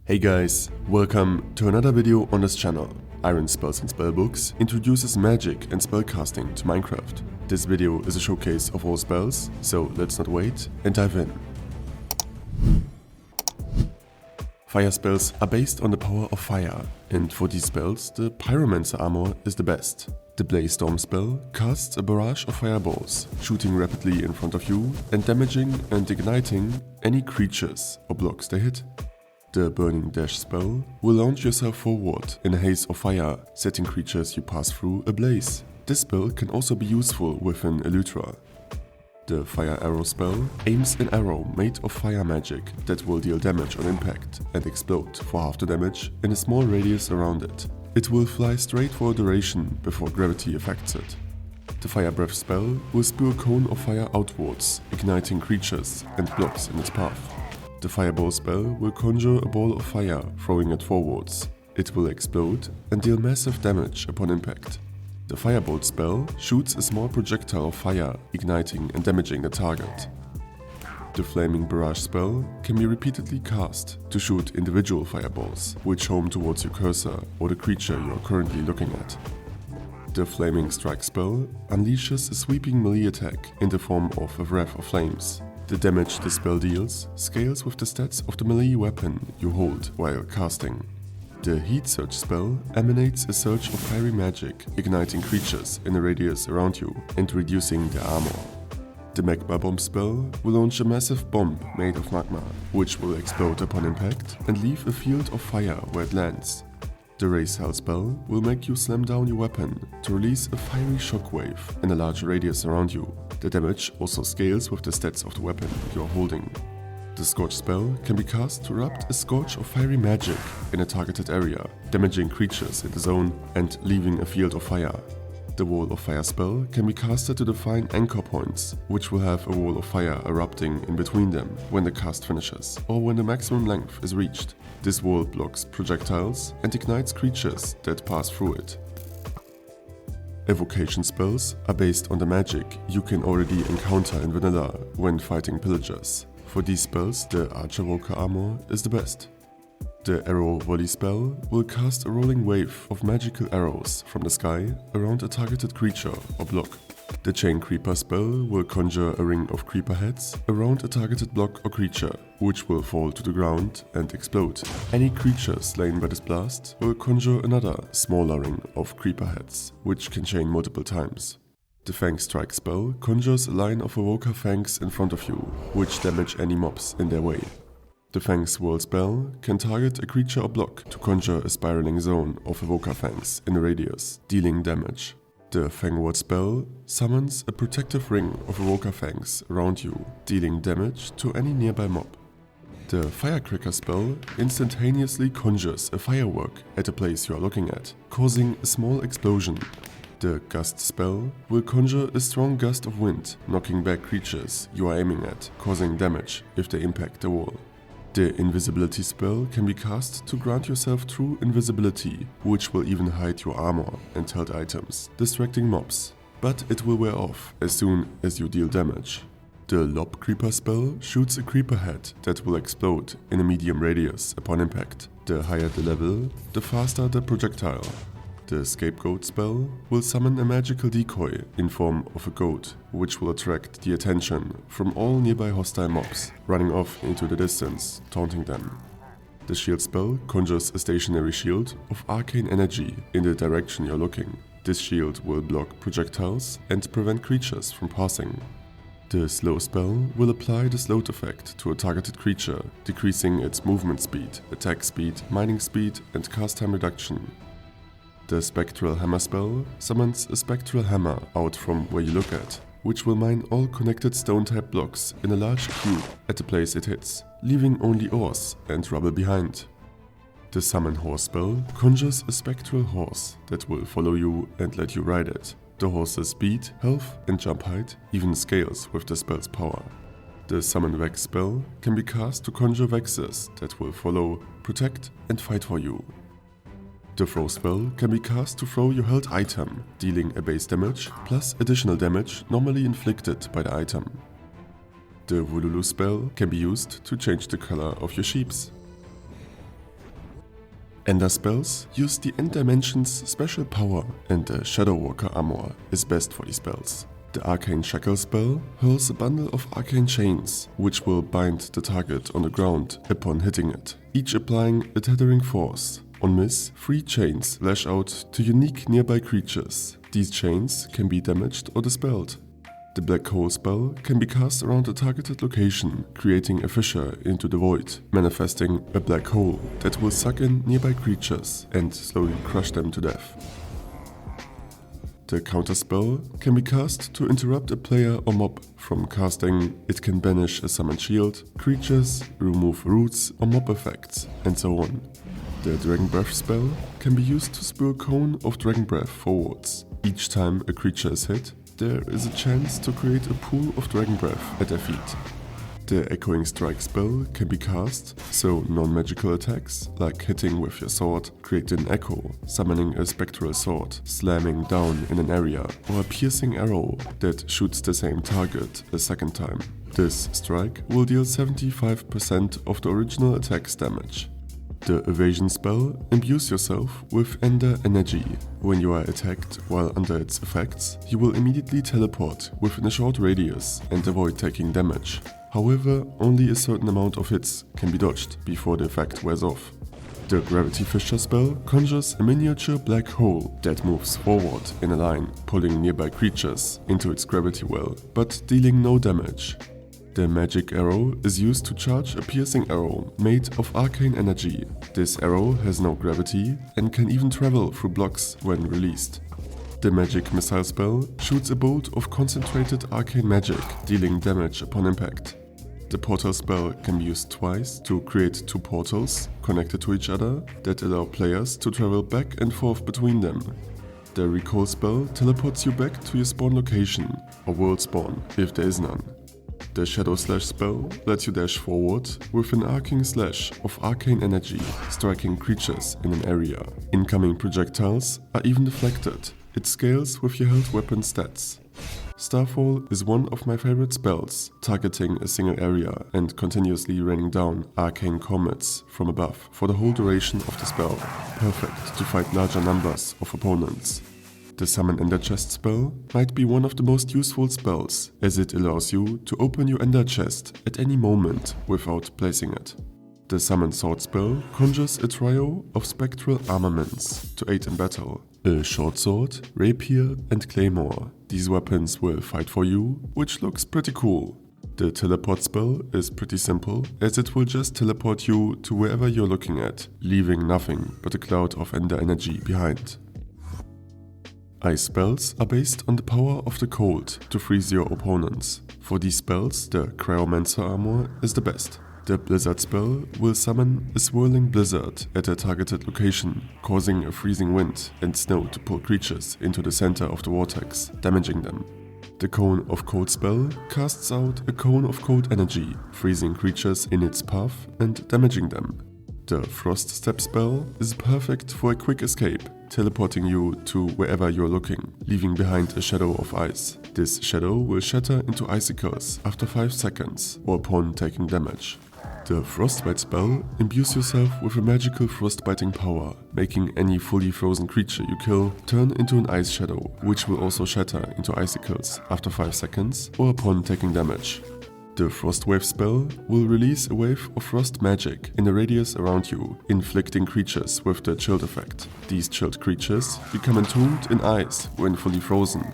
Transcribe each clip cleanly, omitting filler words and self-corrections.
Hey guys, welcome to another video on this channel. Iron Spells and Spellbooks introduces magic and spellcasting to Minecraft. This video is a showcase of all spells, so let's not wait and dive in. Fire spells are based on the power of fire, and for these spells the Pyromancer armor is the best. The Blaze Storm spell casts a barrage of fireballs, shooting rapidly in front of you and damaging and igniting any creatures or blocks they hit. The Burning Dash spell will launch yourself forward in a haze of fire, setting creatures you pass through ablaze. This spell can also be useful within Elytra. The Fire Arrow spell aims an arrow made of fire magic that will deal damage on impact and explode for half the damage in a small radius around it. It will fly straight for a duration before gravity affects it. The Fire Breath spell will spew a cone of fire outwards, igniting creatures and blocks in its path. The Fireball spell will conjure a ball of fire, throwing it forwards. It will explode and deal massive damage upon impact. The Firebolt spell shoots a small projectile of fire, igniting and damaging the target. The Flaming Barrage spell can be repeatedly cast to shoot individual fireballs, which home towards your cursor or the creature you are currently looking at. The Flaming Strike spell unleashes a sweeping melee attack in the form of a wreath of flames. The damage the spell deals scales with the stats of the melee weapon you hold while casting. The Heat Surge spell emanates a surge of fiery magic, igniting creatures in a radius around you and reducing their armor. The Magma Bomb spell will launch a massive bomb made of magma, which will explode upon impact and leave a field of fire where it lands. The Raise Hell spell will make you slam down your weapon to release a fiery shockwave in a large radius around you. The damage also scales with the stats of the weapon you are holding. The Scorch spell can be cast to erupt a scorch of fiery magic in a targeted area, damaging creatures in the zone and leaving a field of fire. The Wall of Fire spell can be casted to define anchor points, which will have a wall of fire erupting in between them when the cast finishes, or when the maximum length is reached. This wall blocks projectiles and ignites creatures that pass through it. Evocation spells are based on the magic you can already encounter in vanilla when fighting pillagers. For these spells, the Archer-Evoker armor is the best. The Arrow Volley spell will cast a rolling wave of magical arrows from the sky around a targeted creature or block. The Chain Creeper spell will conjure a ring of creeper heads around a targeted block or creature, which will fall to the ground and explode. Any creature slain by this blast will conjure another, smaller ring of creeper heads, which can chain multiple times. The Fang Strike spell conjures a line of Evoker fangs in front of you, which damage any mobs in their way. The Fang Swirl spell can target a creature or block to conjure a spiraling zone of Evoker fangs in a radius, dealing damage. The Fang Ward spell summons a protective ring of Evoker fangs around you, dealing damage to any nearby mob. The Firecracker spell instantaneously conjures a firework at a place you are looking at, causing a small explosion. The Gust spell will conjure a strong gust of wind, knocking back creatures you are aiming at, causing damage if they impact the wall. The Invisibility spell can be cast to grant yourself true invisibility, which will even hide your armor and held items, distracting mobs. But it will wear off as soon as you deal damage. The Lob Creeper spell shoots a creeper head that will explode in a medium radius upon impact. The higher the level, the faster the projectile. The Scapegoat spell will summon a magical decoy in form of a goat, which will attract the attention from all nearby hostile mobs, running off into the distance, taunting them. The Shield spell conjures a stationary shield of arcane energy in the direction you're looking. This shield will block projectiles and prevent creatures from passing. The Slow spell will apply the slowed effect to a targeted creature, decreasing its movement speed, attack speed, mining speed, and cast time reduction. The Spectral Hammer spell summons a spectral hammer out from where you look at, which will mine all connected stone-type blocks in a large cube at the place it hits, leaving only ores and rubble behind. The Summon Horse spell conjures a spectral horse that will follow you and let you ride it. The horse's speed, health and jump height even scales with the spell's power. The Summon Vex spell can be cast to conjure Vexes that will follow, protect and fight for you. The Throw spell can be cast to throw your held item, dealing a base damage plus additional damage normally inflicted by the item. The Vululu spell can be used to change the color of your sheeps. Ender spells use the End Dimension's special power, and the Shadow Walker armor is best for these spells. The Arcane Shackle spell hurls a bundle of arcane chains, which will bind the target on the ground upon hitting it, each applying a tethering force. On miss, 3 chains lash out to unique nearby creatures. These chains can be damaged or dispelled. The Black Hole spell can be cast around a targeted location, creating a fissure into the void, manifesting a black hole that will suck in nearby creatures and slowly crush them to death. The Counter spell can be cast to interrupt a player or mob from casting. It can banish a summoned shield, creatures, remove roots or mob effects, and so on. The Dragon Breath spell can be used to spew a cone of Dragon Breath forwards. Each time a creature is hit, there is a chance to create a pool of Dragon Breath at their feet. The Echoing Strike spell can be cast, so non-magical attacks, like hitting with your sword, create an echo, summoning a spectral sword, slamming down in an area, or a piercing arrow that shoots the same target a second time. This strike will deal 75% of the original attack's damage. The Evasion spell imbues yourself with Ender energy. When you are attacked while under its effects, you will immediately teleport within a short radius and avoid taking damage. However, only a certain amount of hits can be dodged before the effect wears off. The Gravity Fissure spell conjures a miniature black hole that moves forward in a line, pulling nearby creatures into its gravity well, but dealing no damage. The Magic Arrow is used to charge a piercing arrow made of arcane energy. This arrow has no gravity and can even travel through blocks when released. The Magic Missile spell shoots a bolt of concentrated arcane magic, dealing damage upon impact. The Portal spell can be used twice to create 2 portals connected to each other that allow players to travel back and forth between them. The Recall spell teleports you back to your spawn location, or world spawn if there is none. The Shadow Slash spell lets you dash forward with an arcing slash of arcane energy, striking creatures in an area. Incoming projectiles are even deflected. It scales with your held weapon stats. Starfall is one of my favorite spells, targeting a single area and continuously raining down arcane comets from above for the whole duration of the spell, perfect to fight larger numbers of opponents. The Summon Ender Chest spell might be one of the most useful spells, as it allows you to open your Ender Chest at any moment without placing it. The Summon Sword spell conjures a trio of spectral armaments to aid in battle. A short sword, rapier and claymore. These weapons will fight for you, which looks pretty cool. The Teleport spell is pretty simple, as it will just teleport you to wherever you're looking at, leaving nothing but a cloud of Ender energy behind. Ice spells are based on the power of the cold to freeze your opponents. For these spells, the Cryomancer armor is the best. The Blizzard spell will summon a swirling blizzard at a targeted location, causing a freezing wind and snow to pull creatures into the center of the vortex, damaging them. The Cone of Cold spell casts out a cone of cold energy, freezing creatures in its path and damaging them. The Frost Step spell is perfect for a quick escape, teleporting you to wherever you're looking, leaving behind a shadow of ice. This shadow will shatter into icicles after 5 seconds, or upon taking damage. The Frostbite spell imbues yourself with a magical frostbiting power, making any fully frozen creature you kill turn into an ice shadow, which will also shatter into icicles after 5 seconds, or upon taking damage. The Frostwave spell will release a wave of frost magic in a radius around you, inflicting creatures with the chilled effect. These chilled creatures become entombed in ice when fully frozen.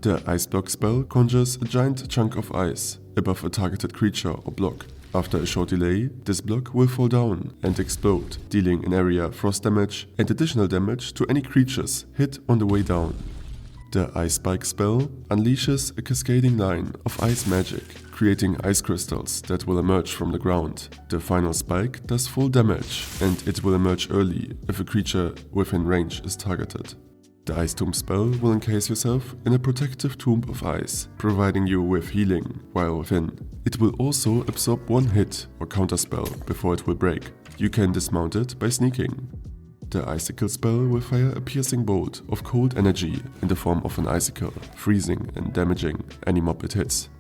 The Ice Block spell conjures a giant chunk of ice above a targeted creature or block. After a short delay, this block will fall down and explode, dealing an area frost damage and additional damage to any creatures hit on the way down. The Ice Spike spell unleashes a cascading line of ice magic, creating ice crystals that will emerge from the ground. The final spike does full damage, and it will emerge early if a creature within range is targeted. The Ice Tomb spell will encase yourself in a protective tomb of ice, providing you with healing while within. It will also absorb 1 hit or counterspell before it will break. You can dismount it by sneaking. The Icicle spell will fire a piercing bolt of cold energy in the form of an icicle, freezing and damaging any mob it hits.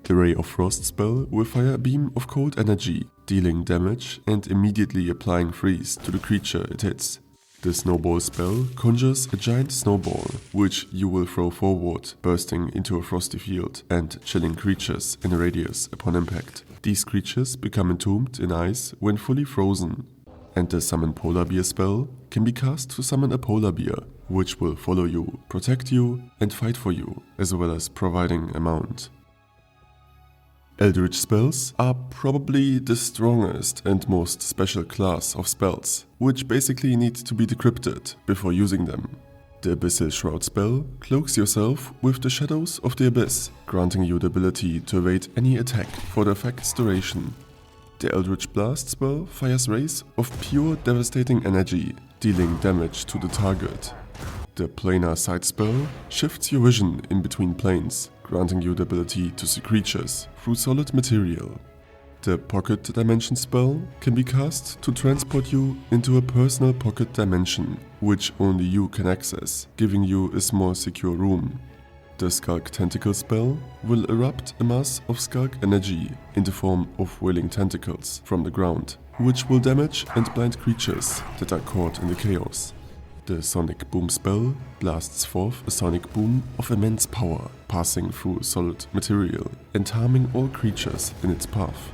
The Ray of Frost spell will fire a beam of cold energy, dealing damage and immediately applying freeze to the creature it hits. The Snowball spell conjures a giant snowball, which you will throw forward, bursting into a frosty field and chilling creatures in a radius upon impact. These creatures become entombed in ice when fully frozen. And the Summon Polar Bear spell can be cast to summon a polar bear, which will follow you, protect you, and fight for you, as well as providing a mount. Eldritch spells are probably the strongest and most special class of spells, which basically need to be decrypted before using them. The Abyssal Shroud spell cloaks yourself with the shadows of the abyss, granting you the ability to evade any attack for the effect's duration. The Eldritch Blast spell fires rays of pure devastating energy, dealing damage to the target. The Planar Sight spell shifts your vision in between planes, granting you the ability to see creatures through solid material. The Pocket Dimension spell can be cast to transport you into a personal pocket dimension, which only you can access, giving you a small secure room. The Skulk Tentacle spell will erupt a mass of Skulk energy in the form of wailing tentacles from the ground, which will damage and blind creatures that are caught in the chaos. The Sonic Boom spell blasts forth a sonic boom of immense power, passing through solid material and harming all creatures in its path.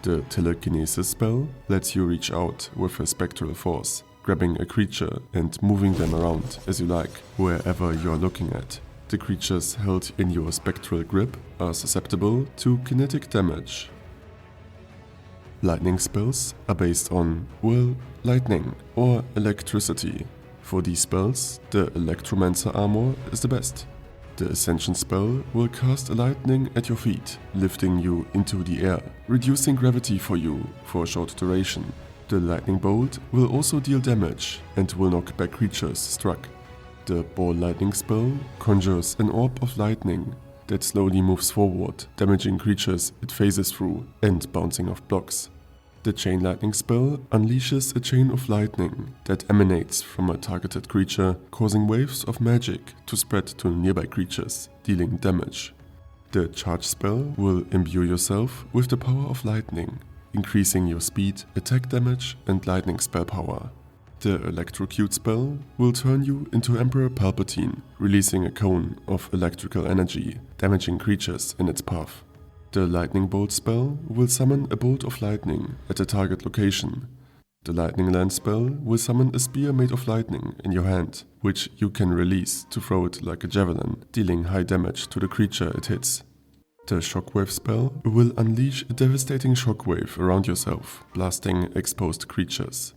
The Telekinesis spell lets you reach out with a spectral force, grabbing a creature and moving them around as you like, wherever you are looking at. The creatures held in your spectral grip are susceptible to kinetic damage. Lightning spells are based on, well, lightning or electricity. For these spells, the Electromancer armor is the best. The Ascension spell will cast a lightning at your feet, lifting you into the air, reducing gravity for you for a short duration. The Lightning Bolt will also deal damage and will knock back creatures struck. The Ball Lightning spell conjures an orb of lightning that slowly moves forward, damaging creatures it phases through and bouncing off blocks. The Chain Lightning spell unleashes a chain of lightning that emanates from a targeted creature, causing waves of magic to spread to nearby creatures, dealing damage. The Charge spell will imbue yourself with the power of lightning, increasing your speed, attack damage, and lightning spell power. The Electrocute spell will turn you into Emperor Palpatine, releasing a cone of electrical energy, damaging creatures in its path. The Lightning Bolt spell will summon a bolt of lightning at a target location. The Lightning Lance spell will summon a spear made of lightning in your hand, which you can release to throw it like a javelin, dealing high damage to the creature it hits. The Shockwave spell will unleash a devastating shockwave around yourself, blasting exposed creatures.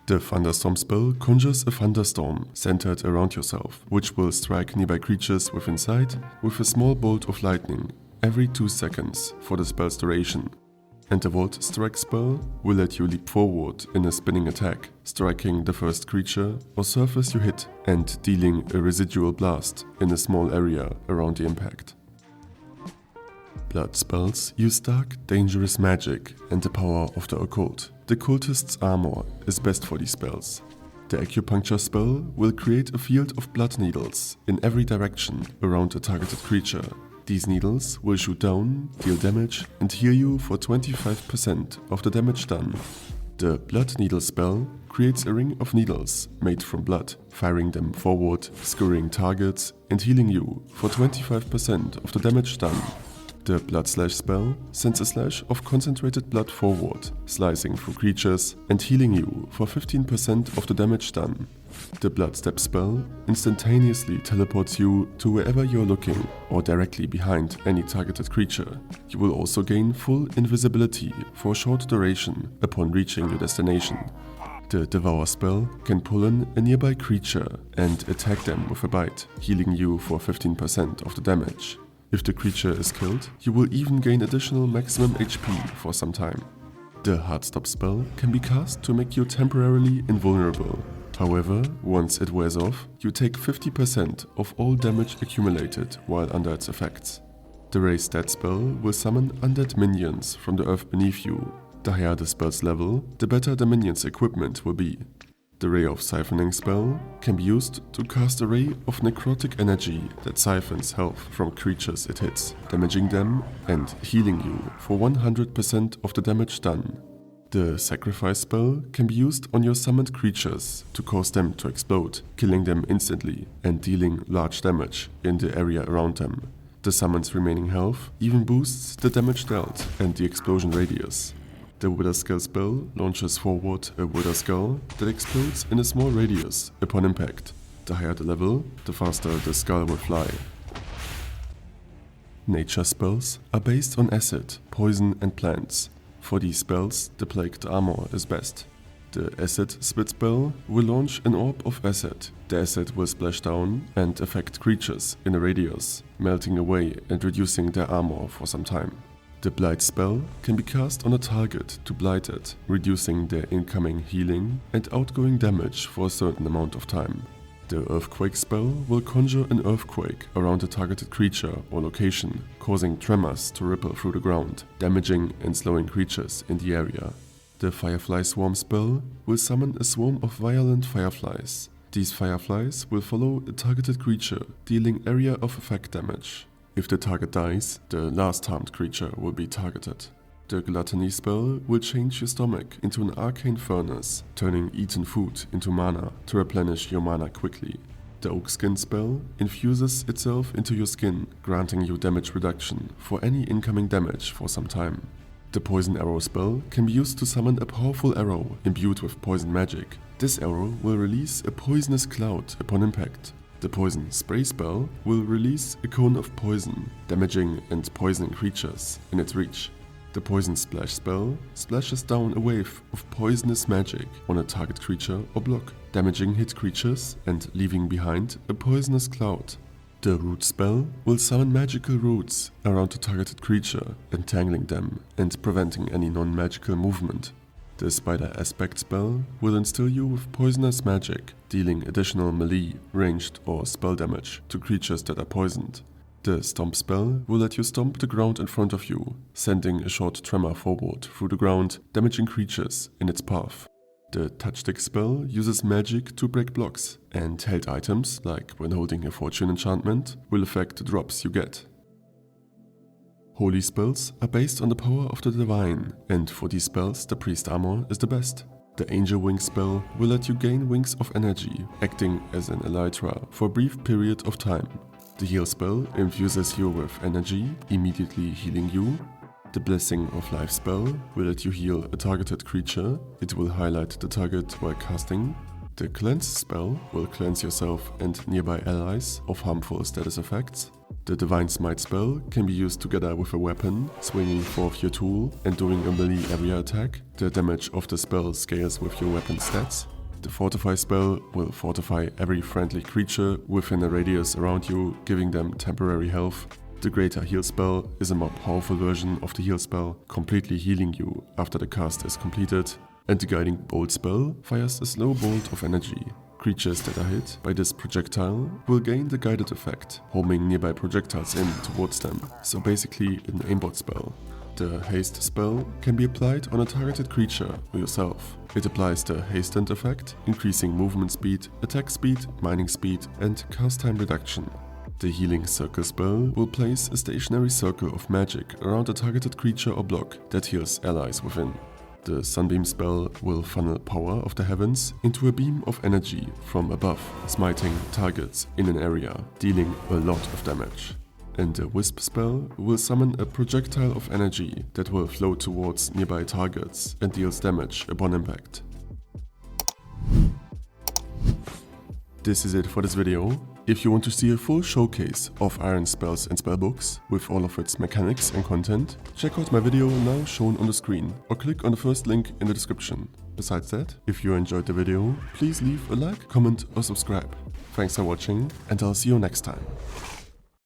The Thunderstorm spell conjures a thunderstorm centered around yourself, which will strike nearby creatures within sight with a small bolt of lightning every 2 seconds for the spell's duration. And the Volt Strike spell will let you leap forward in a spinning attack, striking the first creature or surface you hit and dealing a residual blast in a small area around the impact. Blood spells use dark, dangerous magic and the power of the occult. The Cultist's armor is best for these spells. The Acupuncture spell will create a field of blood needles in every direction around a targeted creature. These needles will shoot down, deal damage, and heal you for 25% of the damage done. The Blood Needle spell creates a ring of needles made from blood, firing them forward, skewering targets, and healing you for 25% of the damage done. The Blood Slash spell sends a slash of concentrated blood forward, slicing through creatures and healing you for 15% of the damage done. The Blood Step spell instantaneously teleports you to wherever you're looking or directly behind any targeted creature. You will also gain full invisibility for a short duration upon reaching your destination. The Devour spell can pull in a nearby creature and attack them with a bite, healing you for 15% of the damage. If the creature is killed, you will even gain additional maximum HP for some time. The Heartstop spell can be cast to make you temporarily invulnerable. However, once it wears off, you take 50% of all damage accumulated while under its effects. The Raise Dead spell will summon undead minions from the earth beneath you. The higher the spell's level, the better the minion's equipment will be. The Ray of Siphoning spell can be used to cast a ray of necrotic energy that siphons health from creatures it hits, damaging them and healing you for 100% of the damage done. The Sacrifice spell can be used on your summoned creatures to cause them to explode, killing them instantly and dealing large damage in the area around them. The summon's remaining health even boosts the damage dealt and the explosion radius. The Wither Skull spell launches forward a Wither Skull that explodes in a small radius upon impact. The higher the level, the faster the skull will fly. Nature spells are based on acid, poison and plants. For these spells, the Plagued Armor is best. The Acid Spit spell will launch an orb of acid. The acid will splash down and affect creatures in a radius, melting away and reducing their armor for some time. The Blight spell can be cast on a target to blight it, reducing their incoming healing and outgoing damage for a certain amount of time. The Earthquake spell will conjure an earthquake around a targeted creature or location, causing tremors to ripple through the ground, damaging and slowing creatures in the area. The Firefly Swarm spell will summon a swarm of violent fireflies. These fireflies will follow a targeted creature, dealing area of effect damage. If the target dies, the last harmed creature will be targeted. The Gluttony spell will change your stomach into an arcane furnace, turning eaten food into mana to replenish your mana quickly. The Oak Skin spell infuses itself into your skin, granting you damage reduction for any incoming damage for some time. The Poison Arrow spell can be used to summon a powerful arrow imbued with poison magic. This arrow will release a poisonous cloud upon impact. The Poison Spray spell will release a cone of poison, damaging and poisoning creatures in its reach. The Poison Splash spell splashes down a wave of poisonous magic on a target creature or block, damaging hit creatures and leaving behind a poisonous cloud. The Root spell will summon magical roots around a targeted creature, entangling them and preventing any non-magical movement. The Spider Aspect spell will instill you with poisonous magic, dealing additional melee, ranged or spell damage to creatures that are poisoned. The Stomp spell will let you stomp the ground in front of you, sending a short tremor forward through the ground, damaging creatures in its path. The Touchstick spell uses magic to break blocks, and held items, like when holding a fortune enchantment, will affect the drops you get. Holy spells are based on the power of the divine, and for these spells the Priest Armor is the best. The Angel Wing spell will let you gain wings of energy, acting as an elytra for a brief period of time. The Heal spell infuses you with energy, immediately healing you. The Blessing of Life spell will let you heal a targeted creature. It will highlight the target while casting. The Cleanse spell will cleanse yourself and nearby allies of harmful status effects. The Divine Smite spell can be used together with a weapon, swinging forth your tool and doing a melee area attack. The damage of the spell scales with your weapon stats. The Fortify spell will fortify every friendly creature within a radius around you, giving them temporary health. The Greater Heal spell is a more powerful version of the Heal spell, completely healing you after the cast is completed. And the Guiding Bolt spell fires a slow bolt of energy. Creatures that are hit by this projectile will gain the guided effect, homing nearby projectiles in towards them, so basically an aimbot spell. The Haste spell can be applied on a targeted creature or yourself. It applies the Hastened effect, increasing movement speed, attack speed, mining speed, and cast time reduction. The Healing Circle spell will place a stationary circle of magic around a targeted creature or block that heals allies within. The Sunbeam spell will funnel power of the heavens into a beam of energy from above, smiting targets in an area, dealing a lot of damage. And the Wisp spell will summon a projectile of energy that will flow towards nearby targets and deals damage upon impact. This is it for this video. If you want to see a full showcase of Iron Spells and Spellbooks with all of its mechanics and content, check out my video now shown on the screen or click on the first link in the description. Besides that, if you enjoyed the video, please leave a like, comment or subscribe. Thanks for watching and I'll see you next time.